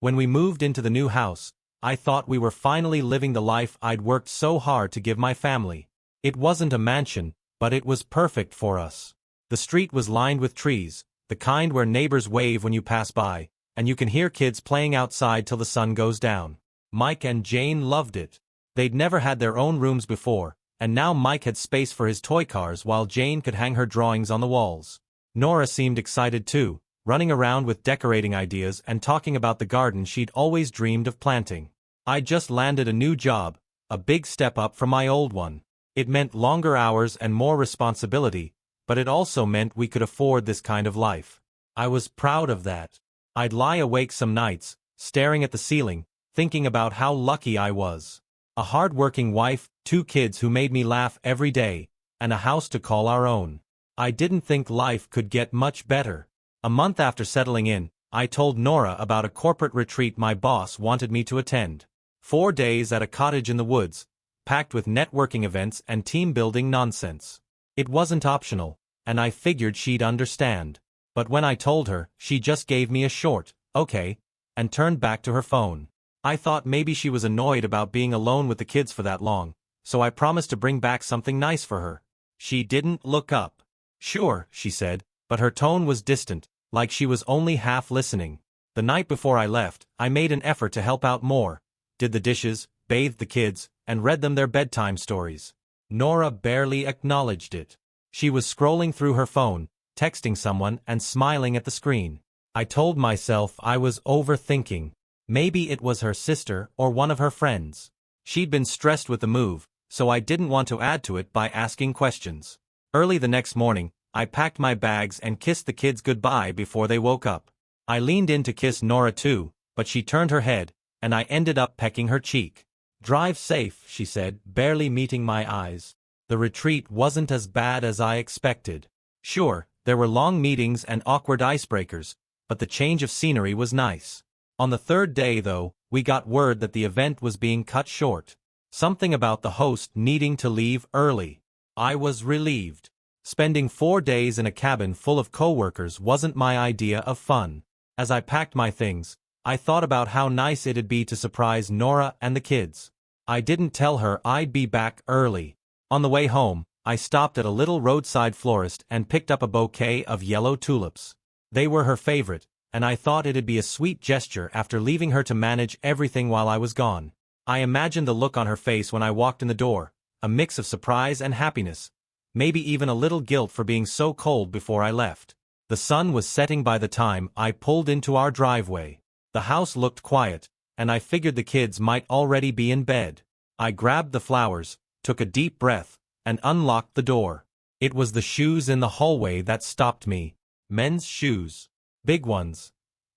When we moved into the new house, I thought we were finally living the life I'd worked so hard to give my family. It wasn't a mansion, but it was perfect for us. The street was lined with trees, the kind where neighbors wave when you pass by, and you can hear kids playing outside till the sun goes down. Mike and Jane loved it. They'd never had their own rooms before, and now Mike had space for his toy cars while Jane could hang her drawings on the walls. Nora seemed excited too, running around with decorating ideas and talking about the garden she'd always dreamed of planting. I'd just landed a new job, a big step up from my old one. It meant longer hours and more responsibility, but it also meant we could afford this kind of life. I was proud of that. I'd lie awake some nights, staring at the ceiling, thinking about how lucky I was. A hard-working wife, 2 kids who made me laugh every day, and a house to call our own. I didn't think life could get much better. A month after settling in, I told Nora about a corporate retreat my boss wanted me to attend. 4 days at a cottage in the woods, packed with networking events and team-building nonsense. It wasn't optional, and I figured she'd understand. But when I told her, she just gave me a short, "Okay," and turned back to her phone. I thought maybe she was annoyed about being alone with the kids for that long, so I promised to bring back something nice for her. She didn't look up. "Sure," she said, but her tone was distant, like she was only half listening. The night before I left, I made an effort to help out more, did the dishes, bathed the kids, and read them their bedtime stories. Nora barely acknowledged it. She was scrolling through her phone, texting someone and smiling at the screen. I told myself I was overthinking. Maybe it was her sister or one of her friends. She'd been stressed with the move, so I didn't want to add to it by asking questions. Early the next morning, I packed my bags and kissed the kids goodbye before they woke up. I leaned in to kiss Nora too, but she turned her head, and I ended up pecking her cheek. "Drive safe," she said, barely meeting my eyes. The retreat wasn't as bad as I expected. Sure, there were long meetings and awkward icebreakers, but the change of scenery was nice. On the 3rd day, though, we got word that the event was being cut short. Something about the host needing to leave early. I was relieved. Spending 4 days in a cabin full of coworkers wasn't my idea of fun. As I packed my things, I thought about how nice it'd be to surprise Nora and the kids. I didn't tell her I'd be back early. On the way home, I stopped at a little roadside florist and picked up a bouquet of yellow tulips. They were her favorite, and I thought it'd be a sweet gesture after leaving her to manage everything while I was gone. I imagined the look on her face when I walked in the door, a mix of surprise and happiness, maybe even a little guilt for being so cold before I left. The sun was setting by the time I pulled into our driveway. The house looked quiet, and I figured the kids might already be in bed. I grabbed the flowers, took a deep breath, and unlocked the door. It was the shoes in the hallway that stopped me. Men's shoes. Big ones.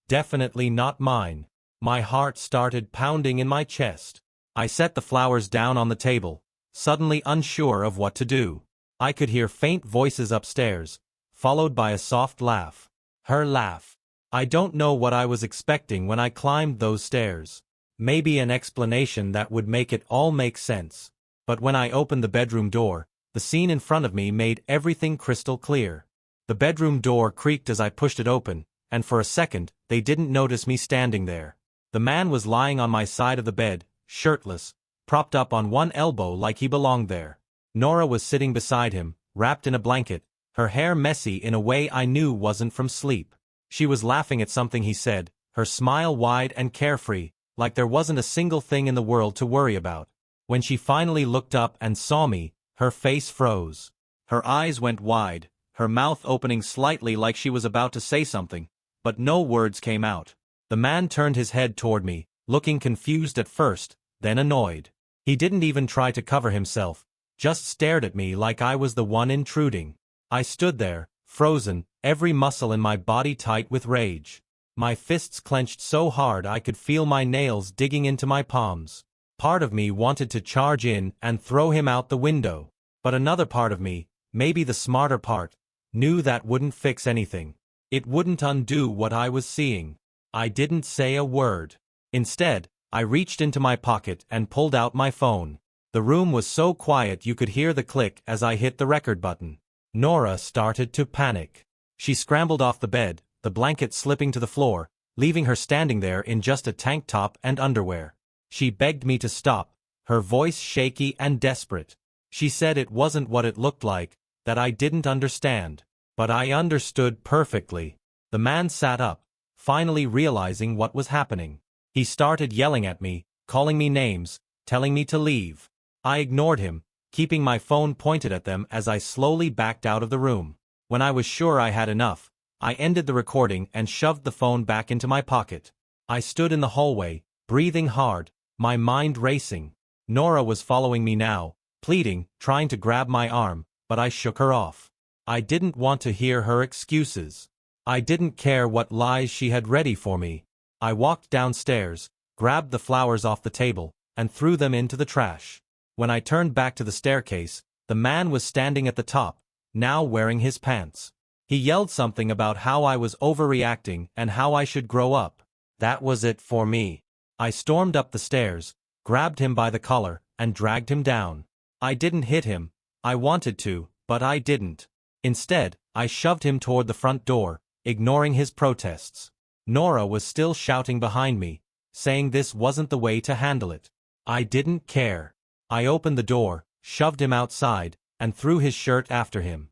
Definitely not mine. My heart started pounding in my chest. I set the flowers down on the table, suddenly unsure of what to do. I could hear faint voices upstairs, followed by a soft laugh. Her laugh. I don't know what I was expecting when I climbed those stairs. Maybe an explanation that would make it all make sense. But when I opened the bedroom door, the scene in front of me made everything crystal clear. The bedroom door creaked as I pushed it open, and for a second, they didn't notice me standing there. The man was lying on my side of the bed, shirtless, propped up on one elbow like he belonged there. Nora was sitting beside him, wrapped in a blanket, her hair messy in a way I knew wasn't from sleep. She was laughing at something he said, her smile wide and carefree, like there wasn't a single thing in the world to worry about. When she finally looked up and saw me, her face froze. Her eyes went wide, her mouth opening slightly like she was about to say something, but no words came out. The man turned his head toward me, looking confused at first, then annoyed. He didn't even try to cover himself, just stared at me like I was the one intruding. I stood there, frozen, every muscle in my body tight with rage. My fists clenched so hard I could feel my nails digging into my palms. Part of me wanted to charge in and throw him out the window, but another part of me, maybe the smarter part, knew that wouldn't fix anything. It wouldn't undo what I was seeing. I didn't say a word. Instead, I reached into my pocket and pulled out my phone. The room was so quiet you could hear the click as I hit the record button. Nora started to panic. She scrambled off the bed, the blanket slipping to the floor, leaving her standing there in just a tank top and underwear. She begged me to stop, her voice shaky and desperate. She said it wasn't what it looked like, that I didn't understand. But I understood perfectly. The man sat up, finally realizing what was happening. He started yelling at me, calling me names, telling me to leave. I ignored him, keeping my phone pointed at them as I slowly backed out of the room. When I was sure I had enough, I ended the recording and shoved the phone back into my pocket. I stood in the hallway, breathing hard, my mind racing. Nora was following me now, pleading, trying to grab my arm, but I shook her off. I didn't want to hear her excuses. I didn't care what lies she had ready for me. I walked downstairs, grabbed the flowers off the table, and threw them into the trash. When I turned back to the staircase, the man was standing at the top, now wearing his pants. He yelled something about how I was overreacting and how I should grow up. That was it for me. I stormed up the stairs, grabbed him by the collar, and dragged him down. I didn't hit him. I wanted to, but I didn't. Instead, I shoved him toward the front door, ignoring his protests. Nora was still shouting behind me, saying this wasn't the way to handle it. I didn't care. I opened the door, shoved him outside, and threw his shirt after him.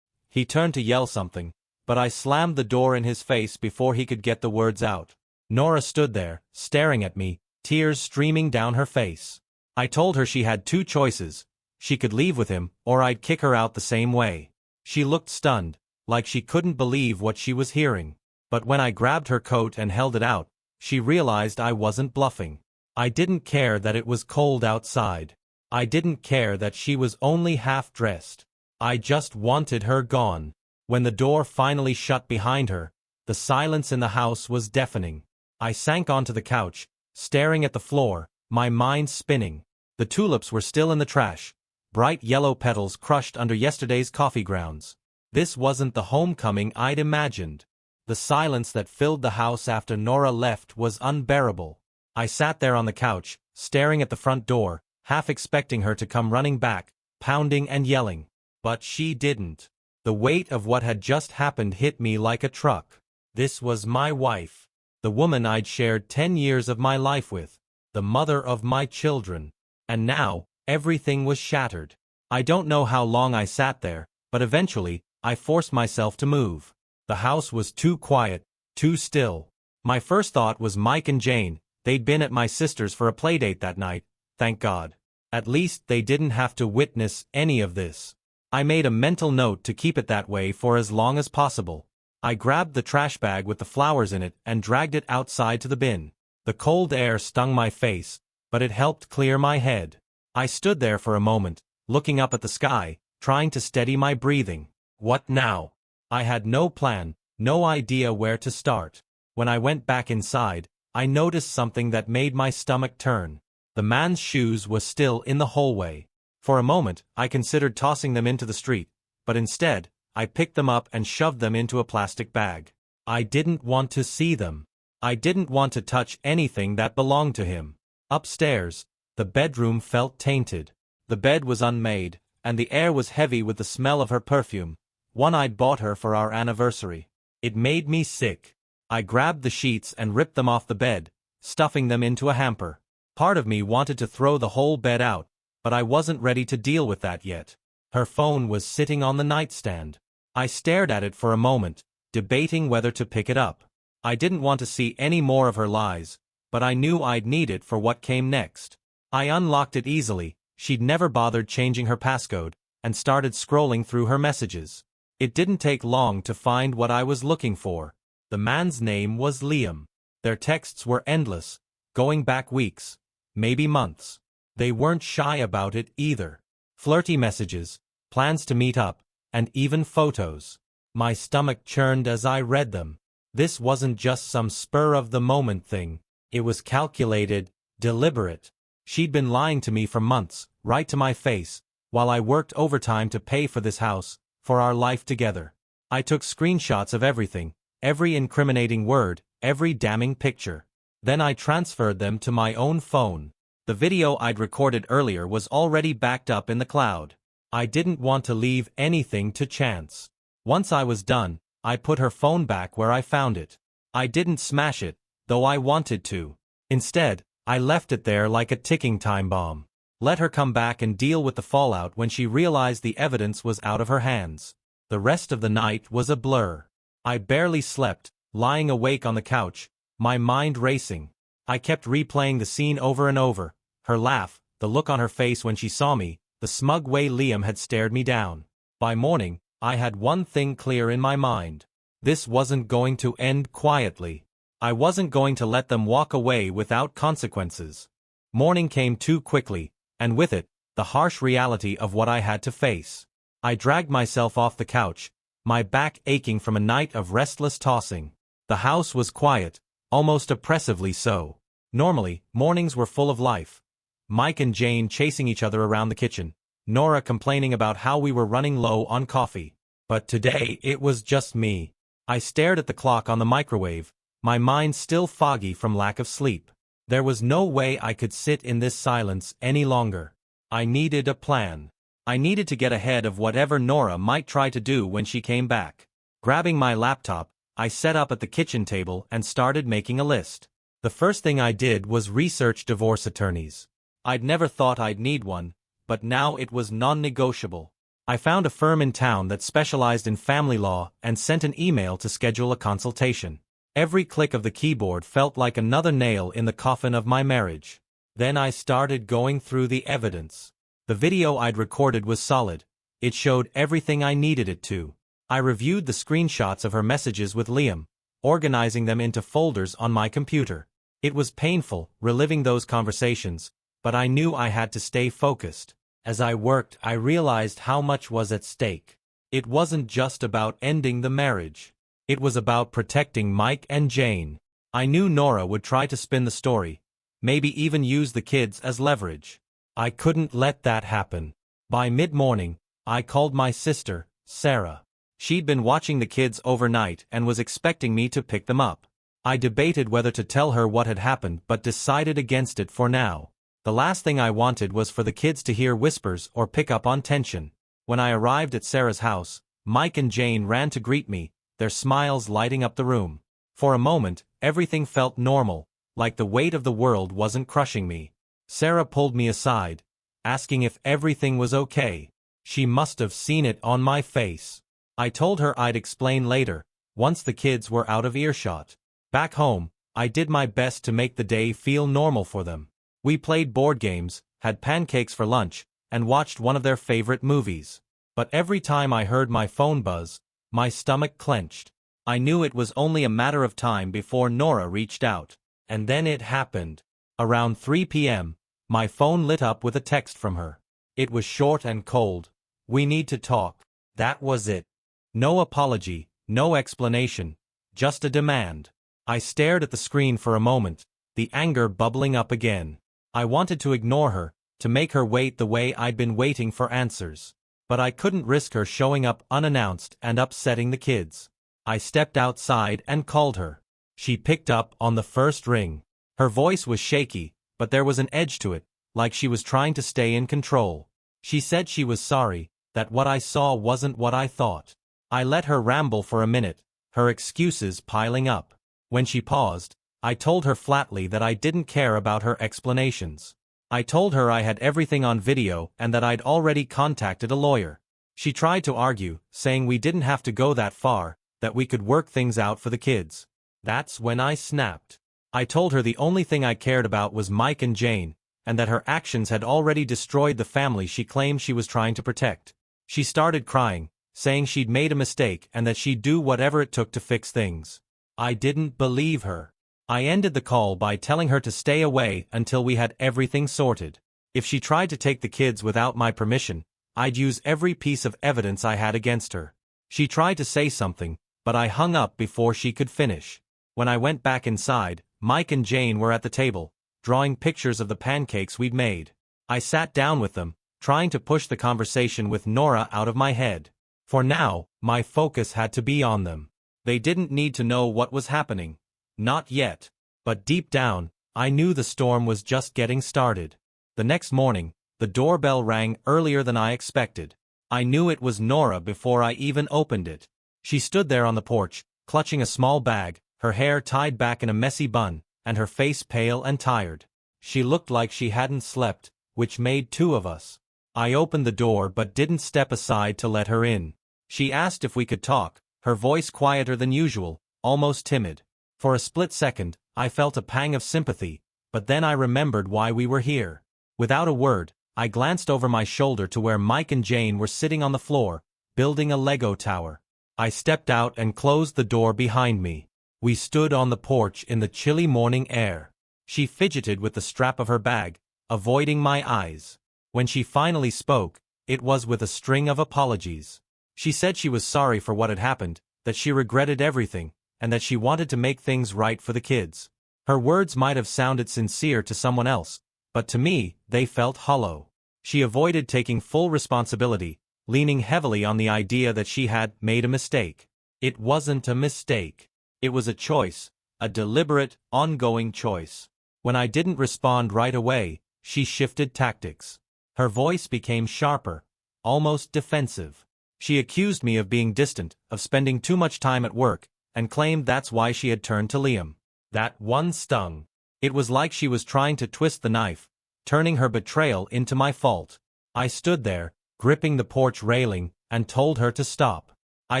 He turned to yell something, but I slammed the door in his face before he could get the words out. Nora stood there, staring at me, tears streaming down her face. I told her she had two choices. She could leave with him, or I'd kick her out the same way. She looked stunned, like she couldn't believe what she was hearing. But when I grabbed her coat and held it out, she realized I wasn't bluffing. I didn't care that it was cold outside. I didn't care that she was only half-dressed. I just wanted her gone. When the door finally shut behind her, the silence in the house was deafening. I sank onto the couch, staring at the floor, my mind spinning. The tulips were still in the trash, bright yellow petals crushed under yesterday's coffee grounds. This wasn't the homecoming I'd imagined. The silence that filled the house after Nora left was unbearable. I sat there on the couch, staring at the front door, half expecting her to come running back, pounding and yelling. But she didn't. The weight of what had just happened hit me like a truck. This was my wife. The woman I'd shared 10 years of my life with. The mother of my children. And now, everything was shattered. I don't know how long I sat there, but eventually, I forced myself to move. The house was too quiet, too still. My first thought was Mike and Jane. They'd been at my sister's for a playdate that night, thank God. At least they didn't have to witness any of this. I made a mental note to keep it that way for as long as possible. I grabbed the trash bag with the flowers in it and dragged it outside to the bin. The cold air stung my face, but it helped clear my head. I stood there for a moment, looking up at the sky, trying to steady my breathing. What now? I had no plan, no idea where to start. When I went back inside, I noticed something that made my stomach turn. The man's shoes was still in the hallway. For a moment, I considered tossing them into the street, but instead, I picked them up and shoved them into a plastic bag. I didn't want to see them. I didn't want to touch anything that belonged to him. Upstairs, the bedroom felt tainted. The bed was unmade, and the air was heavy with the smell of her perfume, one I'd bought her for our anniversary. It made me sick. I grabbed the sheets and ripped them off the bed, stuffing them into a hamper. Part of me wanted to throw the whole bed out, but I wasn't ready to deal with that yet. Her phone was sitting on the nightstand. I stared at it for a moment, debating whether to pick it up. I didn't want to see any more of her lies, but I knew I'd need it for what came next. I unlocked it easily, she'd never bothered changing her passcode, and started scrolling through her messages. It didn't take long to find what I was looking for. The man's name was Liam. Their texts were endless, going back weeks, maybe months. They weren't shy about it either. Flirty messages, plans to meet up, and even photos. My stomach churned as I read them. This wasn't just some spur-of-the-moment thing. It was calculated, deliberate. She'd been lying to me for months, right to my face, while I worked overtime to pay for this house, for our life together. I took screenshots of everything, every incriminating word, every damning picture. Then I transferred them to my own phone. The video I'd recorded earlier was already backed up in the cloud. I didn't want to leave anything to chance. Once I was done, I put her phone back where I found it. I didn't smash it, though I wanted to. Instead, I left it there like a ticking time bomb. Let her come back and deal with the fallout when she realized the evidence was out of her hands. The rest of the night was a blur. I barely slept, lying awake on the couch, my mind racing. I kept replaying the scene over and over, her laugh, the look on her face when she saw me, the smug way Liam had stared me down. By morning, I had one thing clear in my mind. This wasn't going to end quietly. I wasn't going to let them walk away without consequences. Morning came too quickly, and with it, the harsh reality of what I had to face. I dragged myself off the couch, my back aching from a night of restless tossing. The house was quiet, almost oppressively so. Normally, mornings were full of life. Mike and Jane chasing each other around the kitchen, Nora complaining about how we were running low on coffee. But today, it was just me. I stared at the clock on the microwave, my mind still foggy from lack of sleep. There was no way I could sit in this silence any longer. I needed a plan. I needed to get ahead of whatever Nora might try to do when she came back. Grabbing my laptop, I sat up at the kitchen table and started making a list. The first thing I did was research divorce attorneys. I'd never thought I'd need one, but now it was non-negotiable. I found a firm in town that specialized in family law and sent an email to schedule a consultation. Every click of the keyboard felt like another nail in the coffin of my marriage. Then I started going through the evidence. The video I'd recorded was solid. It showed everything I needed it to. I reviewed the screenshots of her messages with Liam, organizing them into folders on my computer. It was painful, reliving those conversations, but I knew I had to stay focused. As I worked, I realized how much was at stake. It wasn't just about ending the marriage. It was about protecting Mike and Jane. I knew Nora would try to spin the story, maybe even use the kids as leverage. I couldn't let that happen. By mid-morning, I called my sister, Sarah. She'd been watching the kids overnight and was expecting me to pick them up. I debated whether to tell her what had happened but decided against it for now. The last thing I wanted was for the kids to hear whispers or pick up on tension. When I arrived at Sarah's house, Mike and Jane ran to greet me, their smiles lighting up the room. For a moment, everything felt normal, like the weight of the world wasn't crushing me. Sarah pulled me aside, asking if everything was okay. She must have seen it on my face. I told her I'd explain later, once the kids were out of earshot. Back home, I did my best to make the day feel normal for them. We played board games, had pancakes for lunch, and watched one of their favorite movies. But every time I heard my phone buzz, my stomach clenched. I knew it was only a matter of time before Nora reached out. And then it happened. Around 3 p.m., my phone lit up with a text from her. It was short and cold. "We need to talk." That was it. No apology, no explanation, just a demand. I stared at the screen for a moment, the anger bubbling up again. I wanted to ignore her, to make her wait the way I'd been waiting for answers. But I couldn't risk her showing up unannounced and upsetting the kids. I stepped outside and called her. She picked up on the first ring. Her voice was shaky, but there was an edge to it, like she was trying to stay in control. She said she was sorry, that what I saw wasn't what I thought. I let her ramble for a minute, her excuses piling up. When she paused, I told her flatly that I didn't care about her explanations. I told her I had everything on video and that I'd already contacted a lawyer. She tried to argue, saying we didn't have to go that far, that we could work things out for the kids. That's when I snapped. I told her the only thing I cared about was Mike and Jane, and that her actions had already destroyed the family she claimed she was trying to protect. She started crying, saying she'd made a mistake and that she'd do whatever it took to fix things. I didn't believe her. I ended the call by telling her to stay away until we had everything sorted. If she tried to take the kids without my permission, I'd use every piece of evidence I had against her. She tried to say something, but I hung up before she could finish. When I went back inside, Mike and Jane were at the table, drawing pictures of the pancakes we'd made. I sat down with them, trying to push the conversation with Nora out of my head. For now, my focus had to be on them. They didn't need to know what was happening. Not yet. But deep down, I knew the storm was just getting started. The next morning, the doorbell rang earlier than I expected. I knew it was Nora before I even opened it. She stood there on the porch, clutching a small bag, her hair tied back in a messy bun, and her face pale and tired. She looked like she hadn't slept, which made two of us. I opened the door but didn't step aside to let her in. She asked if we could talk, her voice quieter than usual, almost timid. For a split second, I felt a pang of sympathy, but then I remembered why we were here. Without a word, I glanced over my shoulder to where Mike and Jane were sitting on the floor, building a Lego tower. I stepped out and closed the door behind me. We stood on the porch in the chilly morning air. She fidgeted with the strap of her bag, avoiding my eyes. When she finally spoke, it was with a string of apologies. She said she was sorry for what had happened, that she regretted everything, and that she wanted to make things right for the kids. Her words might have sounded sincere to someone else, but to me, they felt hollow. She avoided taking full responsibility, leaning heavily on the idea that she had made a mistake. It wasn't a mistake. It was a choice, a deliberate, ongoing choice. When I didn't respond right away, she shifted tactics. Her voice became sharper, almost defensive. She accused me of being distant, of spending too much time at work, and claimed that's why she had turned to Liam. That one stung. It was like she was trying to twist the knife, turning her betrayal into my fault. I stood there, gripping the porch railing, and told her to stop. I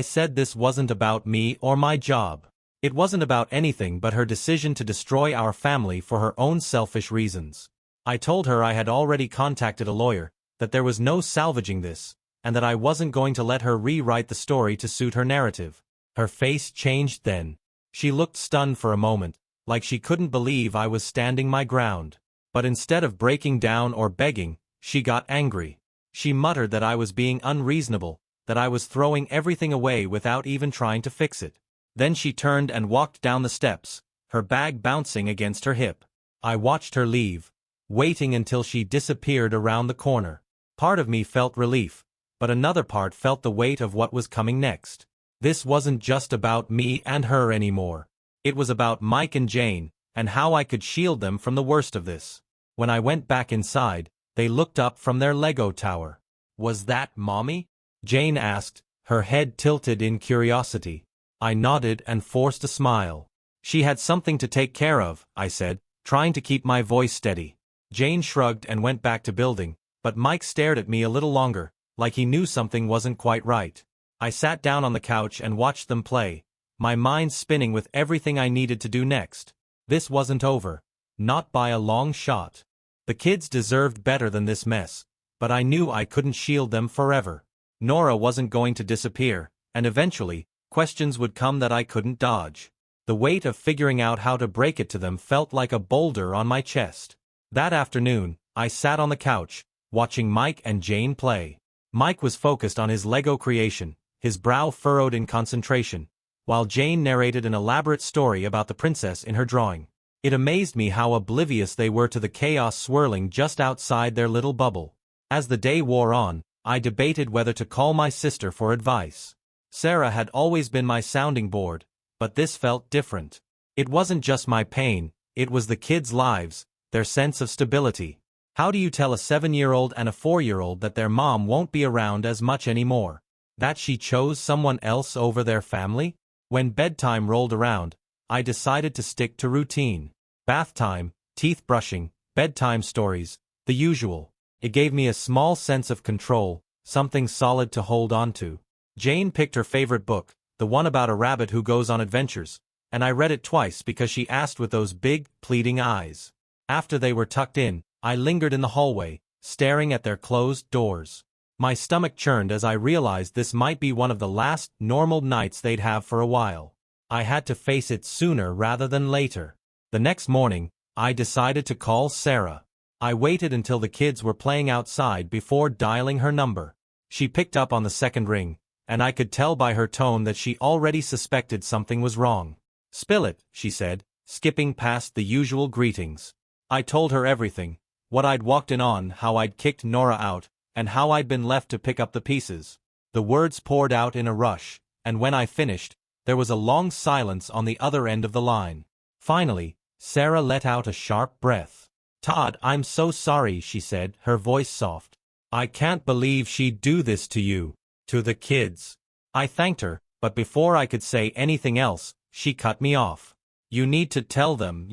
said this wasn't about me or my job. It wasn't about anything but her decision to destroy our family for her own selfish reasons. I told her I had already contacted a lawyer, that there was no salvaging this, and that I wasn't going to let her rewrite the story to suit her narrative. Her face changed then. She looked stunned for a moment, like she couldn't believe I was standing my ground. But instead of breaking down or begging, she got angry. She muttered that I was being unreasonable, that I was throwing everything away without even trying to fix it. Then she turned and walked down the steps, her bag bouncing against her hip. I watched her leave, waiting until she disappeared around the corner. Part of me felt relief, but another part felt the weight of what was coming next. This wasn't just about me and her anymore. It was about Mike and Jane, and how I could shield them from the worst of this. When I went back inside, they looked up from their Lego tower. "Was that Mommy?" Jane asked, her head tilted in curiosity. I nodded and forced a smile. "She had something to take care of," I said, trying to keep my voice steady. Jane shrugged and went back to building, but Mike stared at me a little longer, like he knew something wasn't quite right. I sat down on the couch and watched them play, my mind spinning with everything I needed to do next. This wasn't over. Not by a long shot. The kids deserved better than this mess, but I knew I couldn't shield them forever. Nora wasn't going to disappear, and eventually, questions would come that I couldn't dodge. The weight of figuring out how to break it to them felt like a boulder on my chest. That afternoon, I sat on the couch, watching Mike and Jane play. Mike was focused on his Lego creation, his brow furrowed in concentration, while Jane narrated an elaborate story about the princess in her drawing. It amazed me how oblivious they were to the chaos swirling just outside their little bubble. As the day wore on, I debated whether to call my sister for advice. Sarah had always been my sounding board, but this felt different. It wasn't just my pain, it was the kids' lives, their sense of stability. How do you tell a 7-year-old and a 4-year-old that their mom won't be around as much anymore? That she chose someone else over their family? When bedtime rolled around, I decided to stick to routine. Bath time, teeth brushing, bedtime stories, the usual. It gave me a small sense of control, something solid to hold on to. Jane picked her favorite book, the one about a rabbit who goes on adventures, and I read it twice because she asked with those big, pleading eyes. After they were tucked in, I lingered in the hallway, staring at their closed doors. My stomach churned as I realized this might be one of the last normal nights they'd have for a while. I had to face it sooner rather than later. The next morning, I decided to call Sarah. I waited until the kids were playing outside before dialing her number. She picked up on the second ring, and I could tell by her tone that she already suspected something was wrong. "Spill it," she said, skipping past the usual greetings. I told her everything, what I'd walked in on, how I'd kicked Nora out, and how I'd been left to pick up the pieces. The words poured out in a rush, and when I finished, there was a long silence on the other end of the line. Finally, Sarah let out a sharp breath. "Todd, I'm so sorry," she said, her voice soft. "I can't believe she'd do this to you, to the kids." I thanked her, but before I could say anything else, she cut me off. You need to tell them,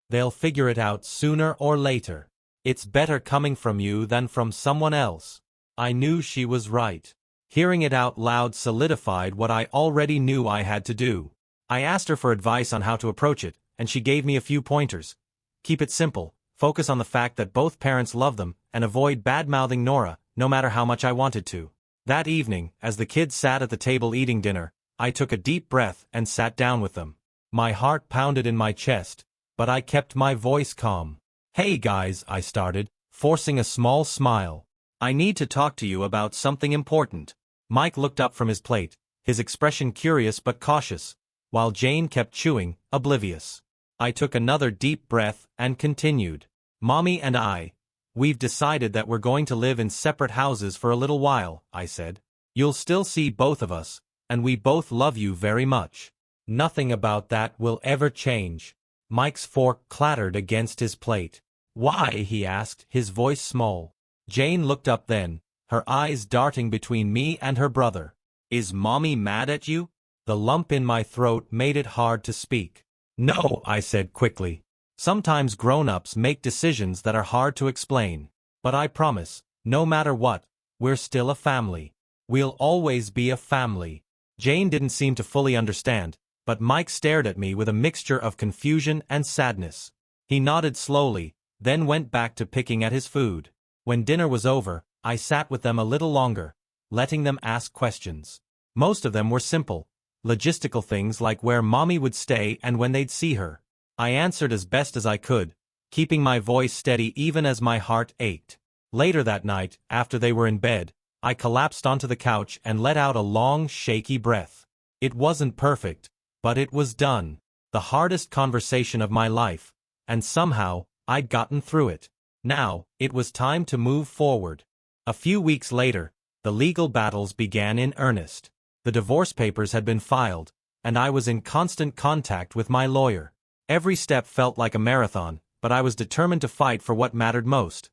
they'll figure it out sooner or later. It's better coming from you than from someone else. I knew she was right. Hearing it out loud solidified what I already knew I had to do. I asked her for advice on how to approach it, and she gave me a few pointers. Keep it simple, focus on the fact that both parents love them, and avoid bad-mouthing Nora, no matter how much I wanted to. That evening, as the kids sat at the table eating dinner, I took a deep breath and sat down with them. My heart pounded in my chest, but I kept my voice calm. Hey guys, I started, forcing a small smile. I need to talk to you about something important. Mike looked up from his plate, his expression curious but cautious, while Jane kept chewing, oblivious. I took another deep breath and continued. Mommy and we've decided that we're going to live in separate houses for a little while, I said. You'll still see both of us, and we both love you very much. Nothing about that will ever change. Mike's fork clattered against his plate. Why? He asked, his voice small. Jane looked up then, her eyes darting between me and her brother. Is Mommy mad at you? The lump in my throat made it hard to speak. No, I said quickly. Sometimes grown-ups make decisions that are hard to explain. But I promise, no matter what, we're still a family. We'll always be a family. Jane didn't seem to fully understand, but Mike stared at me with a mixture of confusion and sadness. He nodded slowly, then went back to picking at his food. When dinner was over, I sat with them a little longer, letting them ask questions. Most of them were simple, logistical things like where Mommy would stay and when they'd see her. I answered as best as I could, keeping my voice steady even as my heart ached. Later that night, after they were in bed, I collapsed onto the couch and let out a long, shaky breath. It wasn't perfect, but it was done. The hardest conversation of my life, and somehow, I'd gotten through it. Now, it was time to move forward. A few weeks later, the legal battles began in earnest. The divorce papers had been filed, and I was in constant contact with my lawyer. Every step felt like a marathon, but I was determined to fight for what mattered most,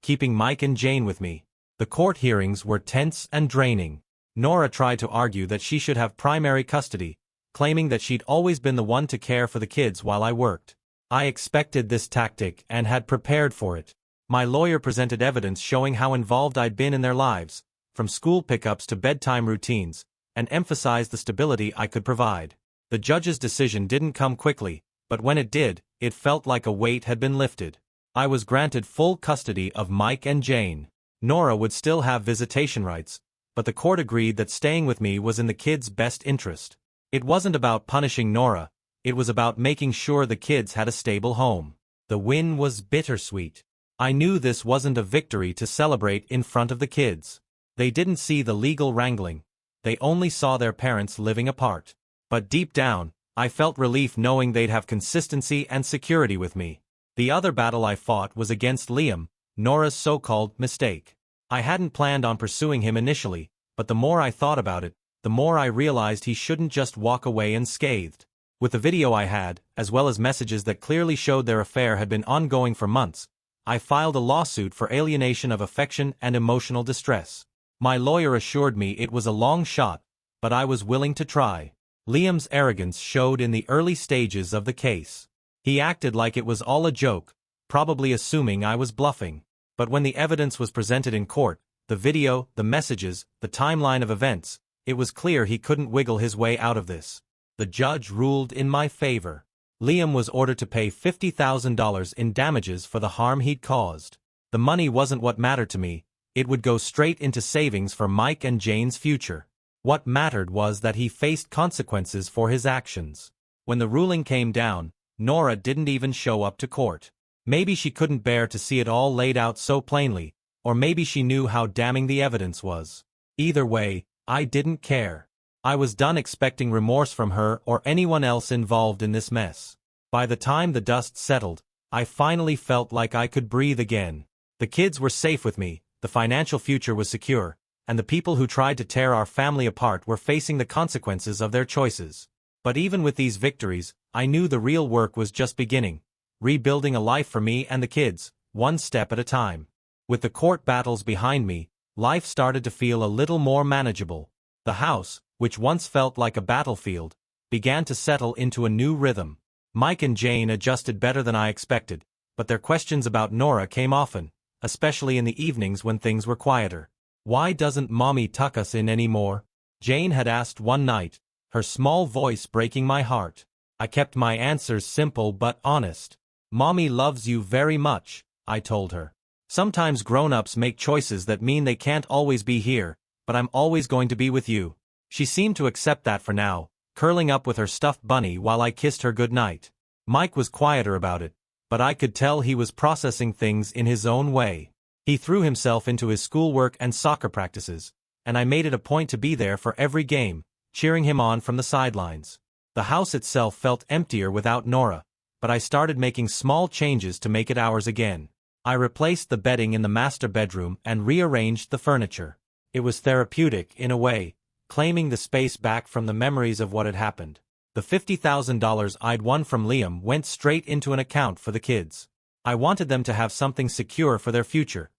keeping Mike and Jane with me. The court hearings were tense and draining. Nora tried to argue that she should have primary custody, claiming that she'd always been the one to care for the kids while I worked. I expected this tactic and had prepared for it. My lawyer presented evidence showing how involved I'd been in their lives, from school pickups to bedtime routines, and emphasized the stability I could provide. The judge's decision didn't come quickly, but when it did, it felt like a weight had been lifted. I was granted full custody of Mike and Jane. Nora would still have visitation rights, but the court agreed that staying with me was in the kids' best interest. It wasn't about punishing Nora, it was about making sure the kids had a stable home. The win was bittersweet. I knew this wasn't a victory to celebrate in front of the kids. They didn't see the legal wrangling. They only saw their parents living apart. But deep down, I felt relief knowing they'd have consistency and security with me. The other battle I fought was against Liam, Nora's so-called mistake. I hadn't planned on pursuing him initially, but the more I thought about it, the more I realized he shouldn't just walk away unscathed. With the video I had, as well as messages that clearly showed their affair had been ongoing for months, I filed a lawsuit for alienation of affection and emotional distress. My lawyer assured me it was a long shot, but I was willing to try. Liam's arrogance showed in the early stages of the case. He acted like it was all a joke, probably assuming I was bluffing. But when the evidence was presented in court, the video, the messages, the timeline of events, it was clear he couldn't wiggle his way out of this. The judge ruled in my favor. Liam was ordered to pay $50,000 in damages for the harm he'd caused. The money wasn't what mattered to me, it would go straight into savings for Mike and Jane's future. What mattered was that he faced consequences for his actions. When the ruling came down, Nora didn't even show up to court. Maybe she couldn't bear to see it all laid out so plainly, or maybe she knew how damning the evidence was. Either way, I didn't care. I was done expecting remorse from her or anyone else involved in this mess. By the time the dust settled, I finally felt like I could breathe again. The kids were safe with me, the financial future was secure, and the people who tried to tear our family apart were facing the consequences of their choices. But even with these victories, I knew the real work was just beginning. Rebuilding a life for me and the kids, one step at a time. With the court battles behind me, life started to feel a little more manageable. The house, which once felt like a battlefield, began to settle into a new rhythm. Mike and Jane adjusted better than I expected, but their questions about Nora came often, especially in the evenings when things were quieter. "Why doesn't Mommy tuck us in anymore?" Jane had asked one night, her small voice breaking my heart. I kept my answers simple but honest. "Mommy loves you very much," I told her. "Sometimes grown-ups make choices that mean they can't always be here, but I'm always going to be with you." She seemed to accept that for now, curling up with her stuffed bunny while I kissed her goodnight. Mike was quieter about it, but I could tell he was processing things in his own way. He threw himself into his schoolwork and soccer practices, and I made it a point to be there for every game, cheering him on from the sidelines. The house itself felt emptier without Nora, but I started making small changes to make it ours again. I replaced the bedding in the master bedroom and rearranged the furniture. It was therapeutic in a way, claiming the space back from the memories of what had happened. The $50,000 I'd won from Liam went straight into an account for the kids. I wanted them to have something secure for their future.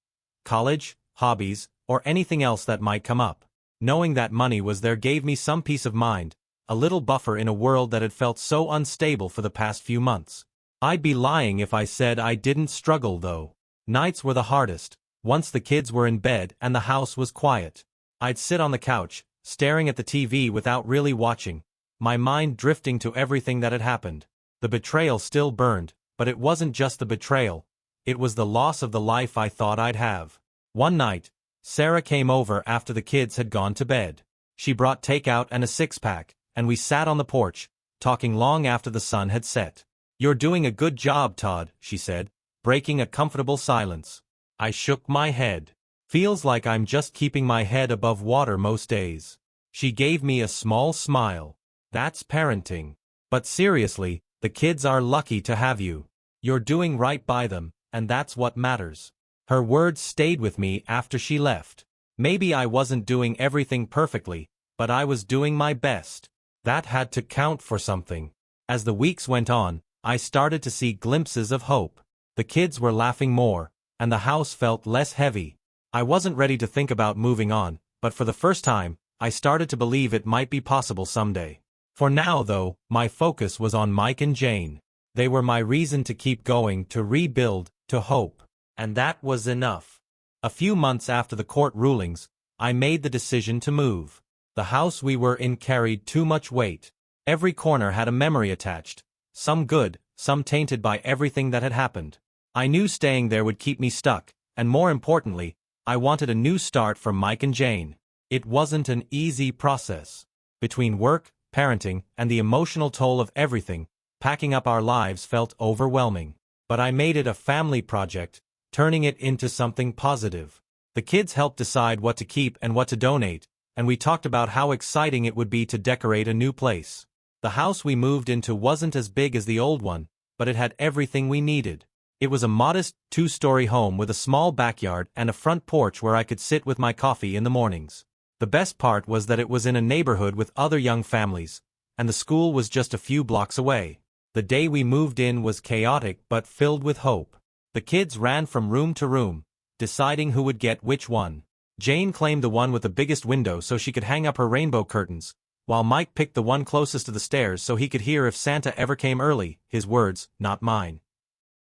College, hobbies, or anything else that might come up. Knowing that money was there gave me some peace of mind, a little buffer in a world that had felt so unstable for the past few months. I'd be lying if I said I didn't struggle though. Nights were the hardest, once the kids were in bed and the house was quiet. I'd sit on the couch, staring at the TV without really watching, my mind drifting to everything that had happened. The betrayal still burned, but it wasn't just the betrayal, it was the loss of the life I thought I'd have. One night, Sarah came over after the kids had gone to bed. She brought takeout and a six-pack, and we sat on the porch, talking long after the sun had set. "You're doing a good job, Todd," she said, breaking a comfortable silence. I shook my head. "Feels like I'm just keeping my head above water most days." She gave me a small smile. "That's parenting. But seriously, the kids are lucky to have you. You're doing right by them, and that's what matters." Her words stayed with me after she left. Maybe I wasn't doing everything perfectly, but I was doing my best. That had to count for something. As the weeks went on, I started to see glimpses of hope. The kids were laughing more, and the house felt less heavy. I wasn't ready to think about moving on, but for the first time, I started to believe it might be possible someday. For now though, my focus was on Mike and Jane. They were my reason to keep going, to rebuild, to hope. And that was enough. A few months after the court rulings, I made the decision to move. The house we were in carried too much weight. Every corner had a memory attached, some good, some tainted by everything that had happened. I knew staying there would keep me stuck, and more importantly, I wanted a new start for Mike and Jane. It wasn't an easy process. Between work, parenting, and the emotional toll of everything, packing up our lives felt overwhelming. But I made it a family project, turning it into something positive. The kids helped decide what to keep and what to donate, and we talked about how exciting it would be to decorate a new place. The house we moved into wasn't as big as the old one, but it had everything we needed. It was a modest, two-story home with a small backyard and a front porch where I could sit with my coffee in the mornings. The best part was that it was in a neighborhood with other young families, and the school was just a few blocks away. The day we moved in was chaotic but filled with hope. The kids ran from room to room, deciding who would get which one. Jane claimed the one with the biggest window so she could hang up her rainbow curtains, while Mike picked the one closest to the stairs so he could hear if Santa ever came early, his words, not mine.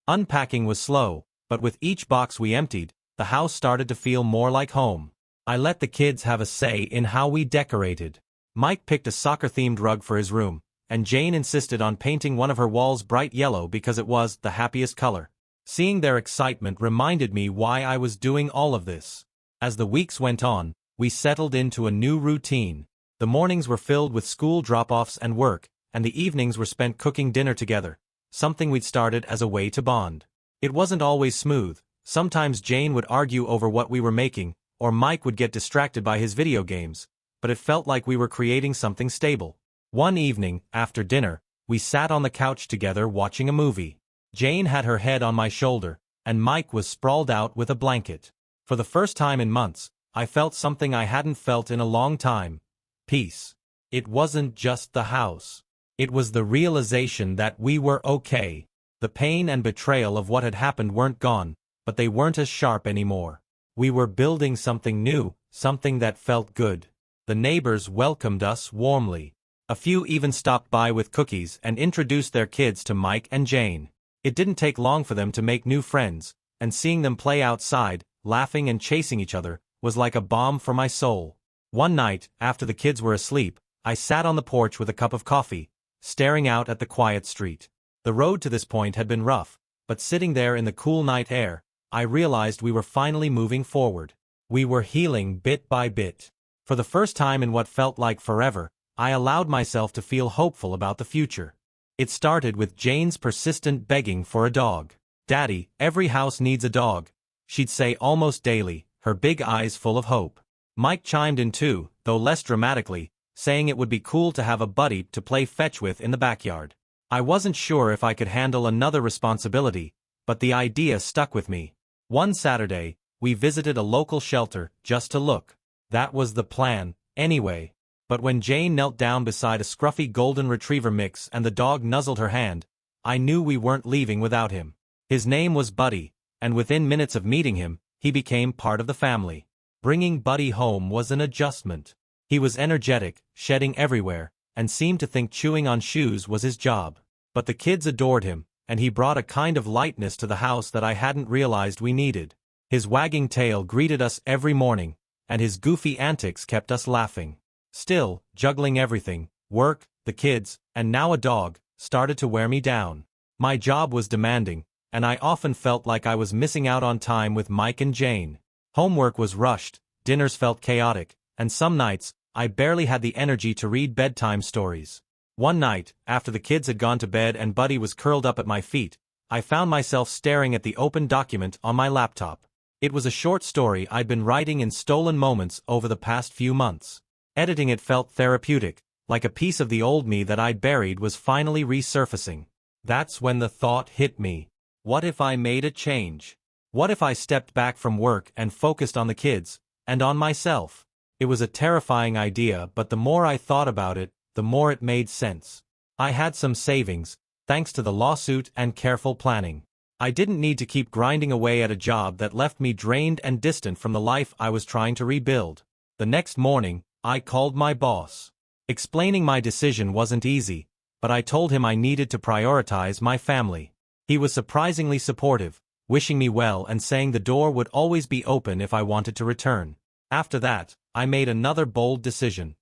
Unpacking was slow, but with each box we emptied, the house started to feel more like home. I let the kids have a say in how we decorated. Mike picked a soccer-themed rug for his room, and Jane insisted on painting one of her walls bright yellow because it was the happiest color. Seeing their excitement reminded me why I was doing all of this. As the weeks went on, we settled into a new routine. The mornings were filled with school drop-offs and work, and the evenings were spent cooking dinner together, something we'd started as a way to bond. It wasn't always smooth. Sometimes Jane would argue over what we were making, or Mike would get distracted by his video games, but it felt like we were creating something stable. One evening, after dinner, we sat on the couch together watching a movie. Jane had her head on my shoulder, and Mike was sprawled out with a blanket. For the first time in months, I felt something I hadn't felt in a long time. Peace. It wasn't just the house. It was the realization that we were okay. The pain and betrayal of what had happened weren't gone, but they weren't as sharp anymore. We were building something new, something that felt good. The neighbors welcomed us warmly. A few even stopped by with cookies and introduced their kids to Mike and Jane. It didn't take long for them to make new friends, and seeing them play outside, laughing and chasing each other, was like a balm for my soul. One night, after the kids were asleep, I sat on the porch with a cup of coffee, staring out at the quiet street. The road to this point had been rough, but sitting there in the cool night air, I realized we were finally moving forward. We were healing bit by bit. For the first time in what felt like forever, I allowed myself to feel hopeful about the future. It started with Jane's persistent begging for a dog. "Daddy, every house needs a dog," she'd say almost daily, her big eyes full of hope. Mike chimed in too, though less dramatically, saying it would be cool to have a buddy to play fetch with in the backyard. I wasn't sure if I could handle another responsibility, but the idea stuck with me. One Saturday, we visited a local shelter just to look. That was the plan, anyway. But when Jane knelt down beside a scruffy golden retriever mix and the dog nuzzled her hand, I knew we weren't leaving without him. His name was Buddy, and within minutes of meeting him, he became part of the family. Bringing Buddy home was an adjustment. He was energetic, shedding everywhere, and seemed to think chewing on shoes was his job. But the kids adored him, and he brought a kind of lightness to the house that I hadn't realized we needed. His wagging tail greeted us every morning, and his goofy antics kept us laughing. Still, juggling everything, work, the kids, and now a dog, started to wear me down. My job was demanding, and I often felt like I was missing out on time with Mike and Jane. Homework was rushed, dinners felt chaotic, and some nights, I barely had the energy to read bedtime stories. One night, after the kids had gone to bed and Buddy was curled up at my feet, I found myself staring at the open document on my laptop. It was a short story I'd been writing in stolen moments over the past few months. Editing it felt therapeutic, like a piece of the old me that I'd buried was finally resurfacing. That's when the thought hit me. What if I made a change? What if I stepped back from work and focused on the kids, and on myself? It was a terrifying idea, but the more I thought about it, the more it made sense. I had some savings, thanks to the lawsuit and careful planning. I didn't need to keep grinding away at a job that left me drained and distant from the life I was trying to rebuild. The next morning, I called my boss. Explaining my decision wasn't easy, but I told him I needed to prioritize my family. He was surprisingly supportive, wishing me well and saying the door would always be open if I wanted to return. After that, I made another bold decision.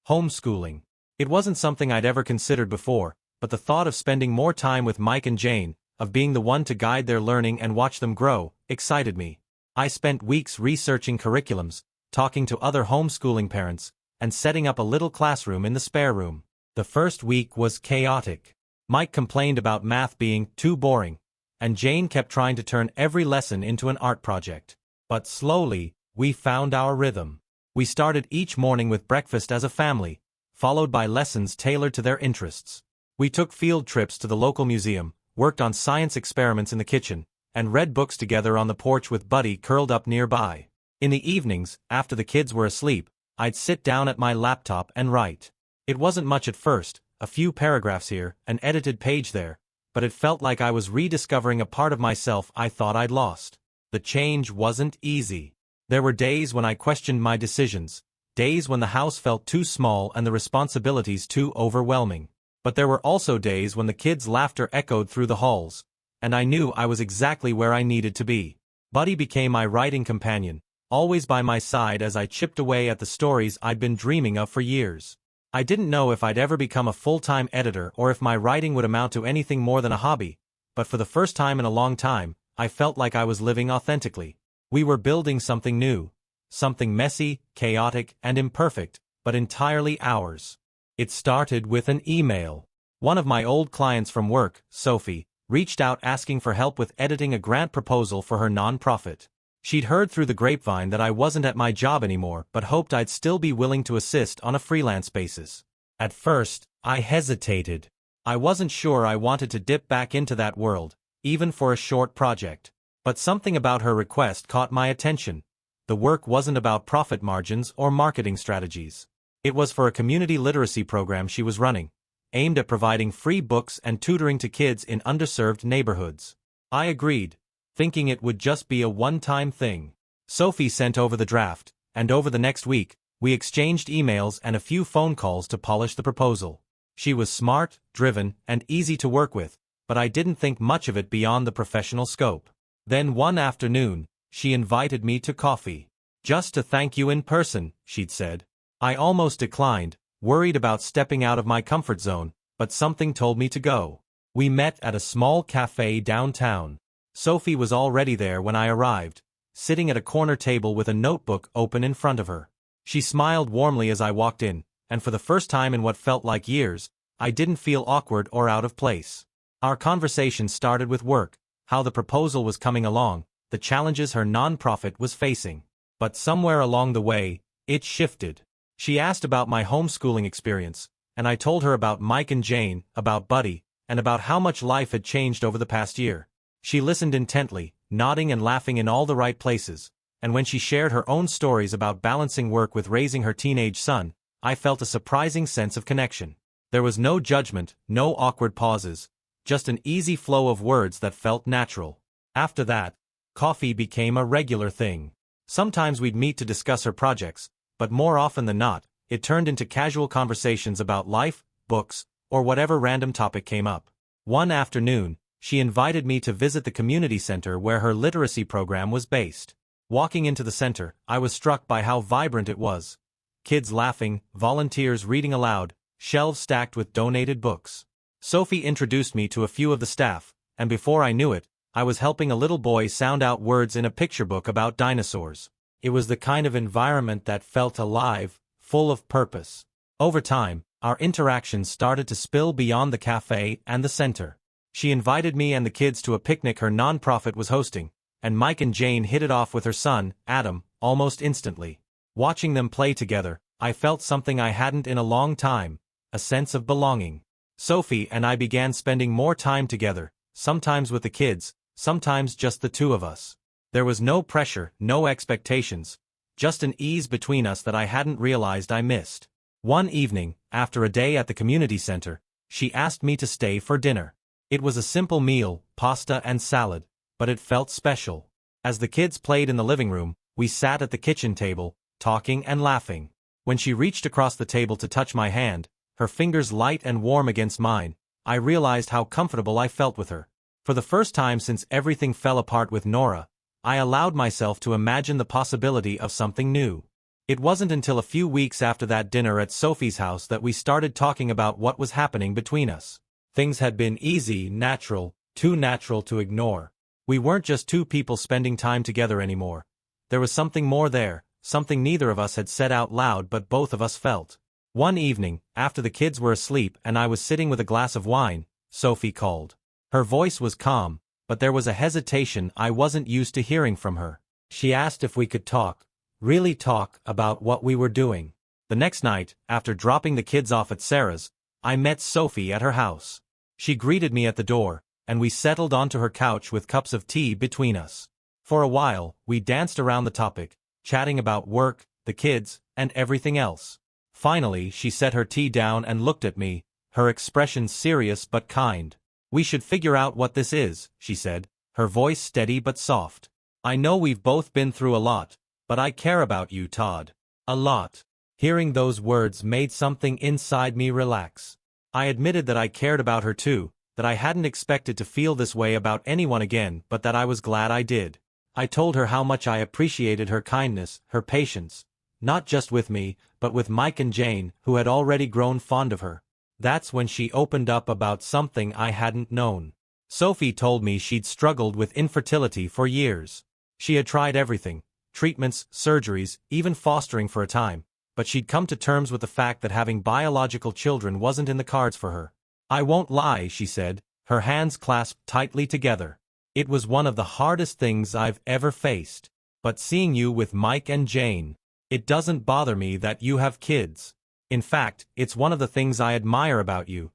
Homeschooling. It wasn't something I'd ever considered before, but the thought of spending more time with Mike and Jane, of being the one to guide their learning and watch them grow, excited me. I spent weeks researching curriculums, talking to other homeschooling parents, and setting up a little classroom in the spare room. The first week was chaotic. Mike complained about math being too boring, and Jane kept trying to turn every lesson into an art project. But slowly, we found our rhythm. We started each morning with breakfast as a family, followed by lessons tailored to their interests. We took field trips to the local museum, worked on science experiments in the kitchen, and read books together on the porch with Buddy curled up nearby. In the evenings, after the kids were asleep, I'd sit down at my laptop and write. It wasn't much at first, a few paragraphs here, an edited page there, but it felt like I was rediscovering a part of myself I thought I'd lost. The change wasn't easy. There were days when I questioned my decisions, days when the house felt too small and the responsibilities too overwhelming. But there were also days when the kids' laughter echoed through the halls, and I knew I was exactly where I needed to be. Buddy became my writing companion, always by my side as I chipped away at the stories I'd been dreaming of for years. I didn't know if I'd ever become a full-time editor or if my writing would amount to anything more than a hobby, but for the first time in a long time, I felt like I was living authentically. We were building something new, something messy, chaotic, and imperfect, but entirely ours. It started with an email. One of my old clients from work, Sophie, reached out asking for help with editing a grant proposal for her nonprofit. She'd heard through the grapevine that I wasn't at my job anymore but hoped I'd still be willing to assist on a freelance basis. At first, I hesitated. I wasn't sure I wanted to dip back into that world, even for a short project. But something about her request caught my attention. The work wasn't about profit margins or marketing strategies. It was for a community literacy program she was running, aimed at providing free books and tutoring to kids in underserved neighborhoods. I agreed, thinking it would just be a one-time thing. Sophie sent over the draft, and over the next week, we exchanged emails and a few phone calls to polish the proposal. She was smart, driven, and easy to work with, but I didn't think much of it beyond the professional scope. Then one afternoon, she invited me to coffee. Just to thank you in person, she'd said. I almost declined, worried about stepping out of my comfort zone, but something told me to go. We met at a small cafe downtown. Sophie was already there when I arrived, sitting at a corner table with a notebook open in front of her. She smiled warmly as I walked in, and for the first time in what felt like years, I didn't feel awkward or out of place. Our conversation started with work, how the proposal was coming along, the challenges her nonprofit was facing. But somewhere along the way, it shifted. She asked about my homeschooling experience, and I told her about Mike and Jane, about Buddy, and about how much life had changed over the past year. She listened intently, nodding and laughing in all the right places, and when she shared her own stories about balancing work with raising her teenage son, I felt a surprising sense of connection. There was no judgment, no awkward pauses, just an easy flow of words that felt natural. After that, coffee became a regular thing. Sometimes we'd meet to discuss her projects, but more often than not, it turned into casual conversations about life, books, or whatever random topic came up. One afternoon, she invited me to visit the community center where her literacy program was based. Walking into the center, I was struck by how vibrant it was. Kids laughing, volunteers reading aloud, shelves stacked with donated books. Sophie introduced me to a few of the staff, and before I knew it, I was helping a little boy sound out words in a picture book about dinosaurs. It was the kind of environment that felt alive, full of purpose. Over time, our interactions started to spill beyond the cafe and the center. She invited me and the kids to a picnic her nonprofit was hosting, and Mike and Jane hit it off with her son, Adam, almost instantly. Watching them play together, I felt something I hadn't in a long time, a sense of belonging. Sophie and I began spending more time together, sometimes with the kids, sometimes just the two of us. There was no pressure, no expectations, just an ease between us that I hadn't realized I missed. One evening, after a day at the community center, she asked me to stay for dinner. It was a simple meal, pasta and salad, but it felt special. As the kids played in the living room, we sat at the kitchen table, talking and laughing. When she reached across the table to touch my hand, her fingers light and warm against mine, I realized how comfortable I felt with her. For the first time since everything fell apart with Nora, I allowed myself to imagine the possibility of something new. It wasn't until a few weeks after that dinner at Sophie's house that we started talking about what was happening between us. Things had been easy, natural, too natural to ignore. We weren't just two people spending time together anymore. There was something more there, something neither of us had said out loud but both of us felt. One evening, after the kids were asleep and I was sitting with a glass of wine, Sophie called. Her voice was calm, but there was a hesitation I wasn't used to hearing from her. She asked if we could talk, really talk, about what we were doing. The next night, after dropping the kids off at Sarah's, I met Sophie at her house. She greeted me at the door, and we settled onto her couch with cups of tea between us. For a while, we danced around the topic, chatting about work, the kids, and everything else. Finally, she set her tea down and looked at me, her expression serious but kind. "We should figure out what this is," she said, her voice steady but soft. "I know we've both been through a lot, but I care about you, Todd. A lot." Hearing those words made something inside me relax. I admitted that I cared about her too, that I hadn't expected to feel this way about anyone again, but that I was glad I did. I told her how much I appreciated her kindness, her patience, not just with me, but with Mike and Jane, who had already grown fond of her. That's when she opened up about something I hadn't known. Sophie told me she'd struggled with infertility for years. She had tried everything, treatments, surgeries, even fostering for a time, but she'd come to terms with the fact that having biological children wasn't in the cards for her. "I won't lie," she said, her hands clasped tightly together. "It was one of the hardest things I've ever faced. But seeing you with Mike and Jane, it doesn't bother me that you have kids. In fact, it's one of the things I admire about you.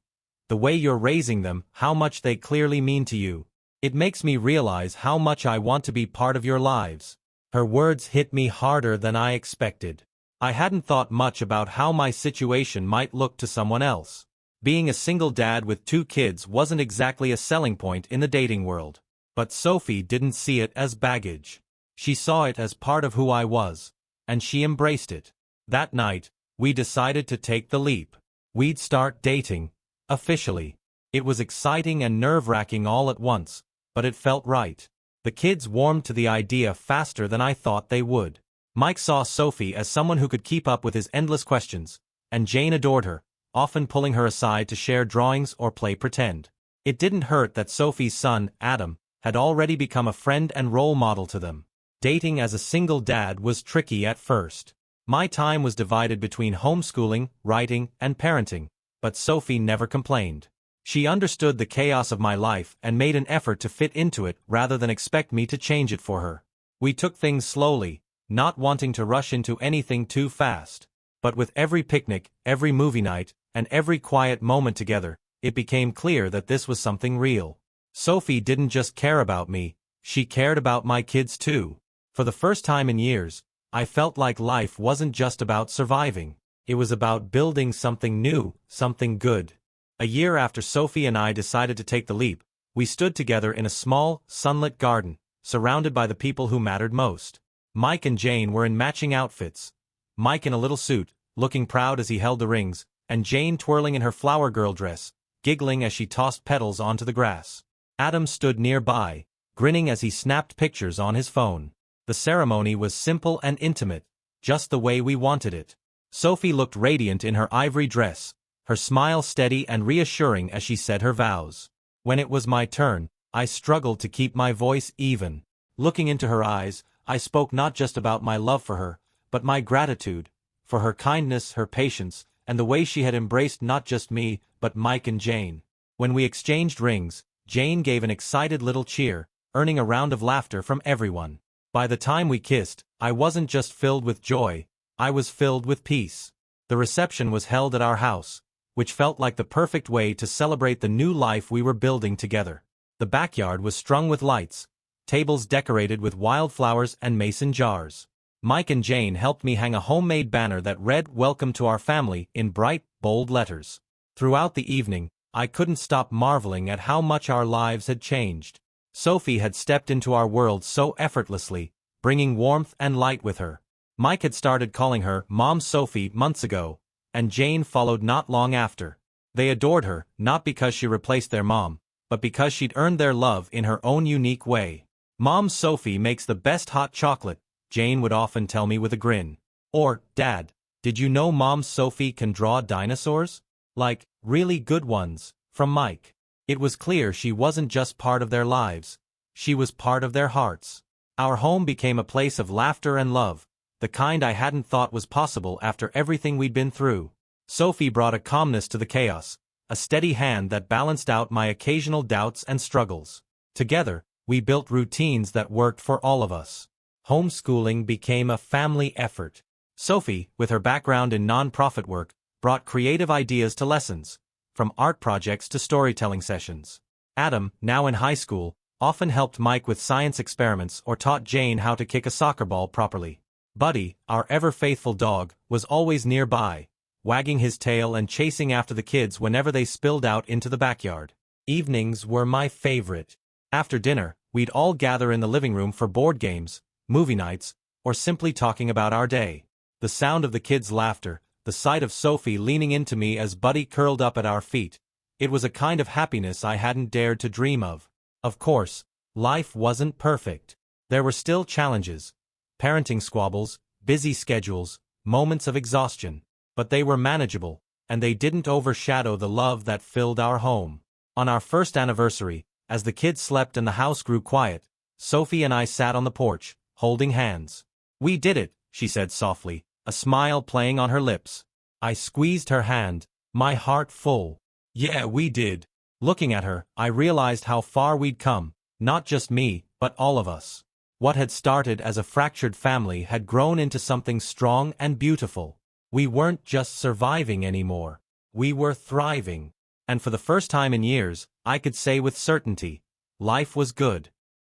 The way you're raising them, how much they clearly mean to you. It makes me realize how much I want to be part of your lives." Her words hit me harder than I expected. I hadn't thought much about how my situation might look to someone else. Being a single dad with 2 kids wasn't exactly a selling point in the dating world. But Sophie didn't see it as baggage. She saw it as part of who I was, and she embraced it. That night, we decided to take the leap. We'd start dating. Officially. It was exciting and nerve-wracking all at once, but it felt right. The kids warmed to the idea faster than I thought they would. Mike saw Sophie as someone who could keep up with his endless questions, and Jane adored her, often pulling her aside to share drawings or play pretend. It didn't hurt that Sophie's son, Adam, had already become a friend and role model to them. Dating as a single dad was tricky at first. My time was divided between homeschooling, writing, and parenting, but Sophie never complained. She understood the chaos of my life and made an effort to fit into it rather than expect me to change it for her. We took things slowly, not wanting to rush into anything too fast. But with every picnic, every movie night, and every quiet moment together, it became clear that this was something real. Sophie didn't just care about me, she cared about my kids too. For the first time in years, I felt like life wasn't just about surviving. It was about building something new, something good. A year after Sophie and I decided to take the leap, we stood together in a small, sunlit garden, surrounded by the people who mattered most. Mike and Jane were in matching outfits. Mike in a little suit, looking proud as he held the rings, and Jane twirling in her flower girl dress, giggling as she tossed petals onto the grass. Adam stood nearby, grinning as he snapped pictures on his phone. The ceremony was simple and intimate, just the way we wanted it. Sophie looked radiant in her ivory dress, her smile steady and reassuring as she said her vows. When it was my turn, I struggled to keep my voice even. Looking into her eyes, I spoke not just about my love for her, but my gratitude, for her kindness, her patience, and the way she had embraced not just me, but Mike and Jane. When we exchanged rings, Jane gave an excited little cheer, earning a round of laughter from everyone. By the time we kissed, I wasn't just filled with joy, I was filled with peace. The reception was held at our house, which felt like the perfect way to celebrate the new life we were building together. The backyard was strung with lights, tables decorated with wildflowers and mason jars. Mike and Jane helped me hang a homemade banner that read "Welcome to our family" in bright, bold letters. Throughout the evening, I couldn't stop marveling at how much our lives had changed. Sophie had stepped into our world so effortlessly, bringing warmth and light with her. Mike had started calling her Mom Sophie months ago, and Jane followed not long after. They adored her, not because she replaced their mom, but because she'd earned their love in her own unique way. Mom Sophie makes the best hot chocolate, Jane would often tell me with a grin. Or, Dad, did you know Mom Sophie can draw dinosaurs? Like, really good ones, from Mike. It was clear she wasn't just part of their lives, she was part of their hearts. Our home became a place of laughter and love, the kind I hadn't thought was possible after everything we'd been through. Sophie brought a calmness to the chaos, a steady hand that balanced out my occasional doubts and struggles. Together, we built routines that worked for all of us. Homeschooling became a family effort. Sophie, with her background in non-profit work, brought creative ideas to lessons, from art projects to storytelling sessions. Adam, now in high school, often helped Mike with science experiments or taught Jane how to kick a soccer ball properly. Buddy, our ever-faithful dog, was always nearby, wagging his tail and chasing after the kids whenever they spilled out into the backyard. Evenings were my favorite. After dinner, we'd all gather in the living room for board games, movie nights, or simply talking about our day. The sound of the kids' laughter, the sight of Sophie leaning into me as Buddy curled up at our feet, it was a kind of happiness I hadn't dared to dream of. Of course, life wasn't perfect. There were still challenges. Parenting squabbles, busy schedules, moments of exhaustion. But they were manageable, and they didn't overshadow the love that filled our home. On our first anniversary, as the kids slept and the house grew quiet, Sophie and I sat on the porch, holding hands. "We did it," she said softly, a smile playing on her lips. I squeezed her hand, my heart full. "Yeah, we did." Looking at her, I realized how far we'd come, not just me, but all of us. What had started as a fractured family had grown into something strong and beautiful. We weren't just surviving anymore. We were thriving. And for the first time in years, I could say with certainty, life was good.